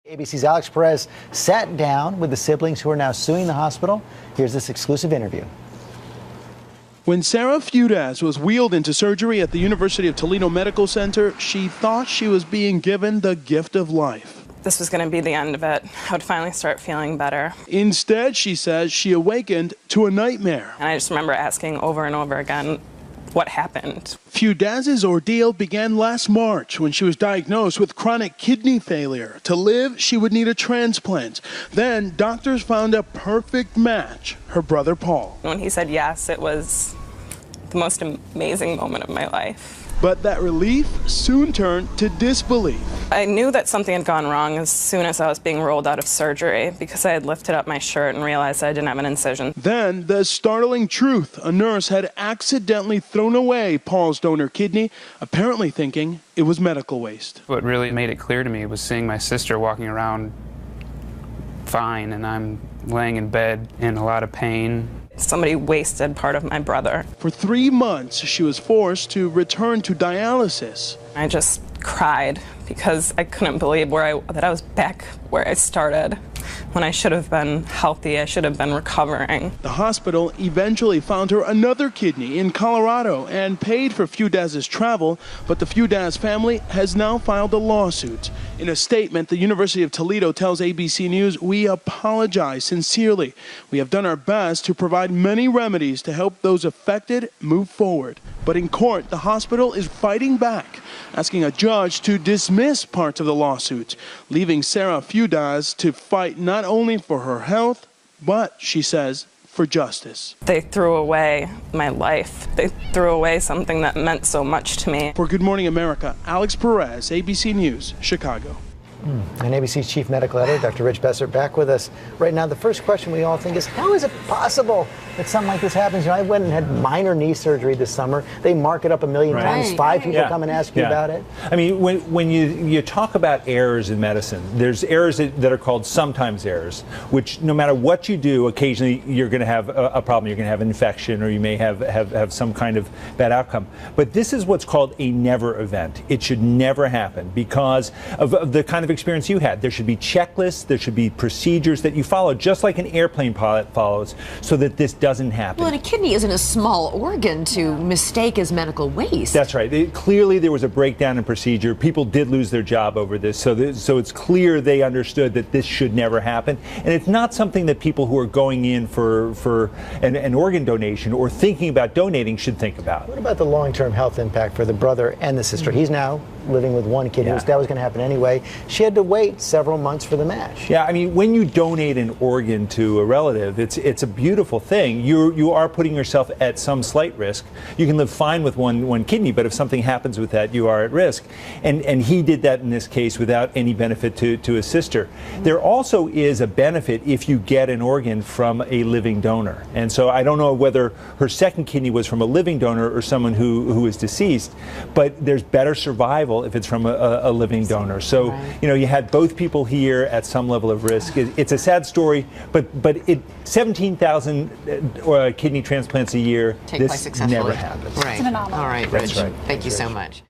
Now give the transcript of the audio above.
ABC's Alex Perez sat down with the siblings who are now suing the hospital. Here's this exclusive interview. When Sarah Feudaz was wheeled into surgery at the University of Toledo Medical Center, she thought she was being given the gift of life. This was going to be the end of it. I would finally start feeling better. Instead, she says she awakened to a nightmare. And I just remember asking over and over again, what happened? Feudaz's ordeal began last March when she was diagnosed with chronic kidney failure. To live, she would need a transplant. Then doctors found a perfect match, her brother Paul. When he said yes, it was the most amazing moment of my life. But that relief soon turned to disbelief. I knew that something had gone wrong as soon as I was being rolled out of surgery because I had lifted up my shirt and realized I didn't have an incision. Then the startling truth: a nurse had accidentally thrown away Paul's donor kidney, apparently thinking it was medical waste. What really made it clear to me was seeing my sister walking around fine, and I'm laying in bed in a lot of pain. Somebody wasted part of my brother. For 3 months, she was forced to return to dialysis. I just cried because I couldn't believe that I was back where I started. When I should have been healthy, I should have been recovering. The hospital eventually found her another kidney in Colorado and paid for Feudaz's travel, but the Feudaz family has now filed a lawsuit. In a statement, the University of Toledo tells ABC News, "We apologize sincerely. We have done our best to provide many remedies to help those affected move forward." But in court, the hospital is fighting back, asking a judge to dismiss parts of the lawsuit, leaving Sarah Feudaz to fight not only for her health, but, she says, for justice. They threw away my life. They threw away something that meant so much to me. For Good Morning America, Alex Perez, ABC News, Chicago. And ABC's chief medical editor, Dr. Rich Bessert, back with us right now. The first question we all think is, how is it possible that something like this happens? You know, I went and had minor knee surgery this summer. They mark it up a million times. 5 people come and ask you about it. I mean, when you talk about errors in medicine, there's errors that are called sometimes errors, which no matter what you do, occasionally you're going to have a problem. You're going to have an infection, or you may have some kind of bad outcome. But this is what's called a never event. It should never happen because of the kind of experience you had. There should be checklists, there should be procedures that you follow, just like an airplane pilot follows, so that this doesn't happen. Well, and a kidney isn't a small organ to mistake as medical waste. That's right. Clearly there was a breakdown in procedure. People did lose their job over this, so it's clear they understood that this should never happen. And it's not something that people who are going in for an organ donation or thinking about donating should think about. What about the long-term health impact for the brother and the sister? He's now living with one kidney. That was going to happen anyway. She had to wait several months for the match. Yeah, I mean, when you donate an organ to a relative, it's a beautiful thing. You are putting yourself at some slight risk. You can live fine with one kidney, but if something happens with that, you are at risk. And he did that in this case without any benefit to his sister. There also is a benefit if you get an organ from a living donor. And so I don't know whether her second kidney was from a living donor or someone who is deceased, but there's better survival if it's from a living donor. So, you know, you had both people here at some level of risk. It's a sad story, but 17,000 kidney transplants a year, this never happens. Right. All right, Rich. Thank you so much.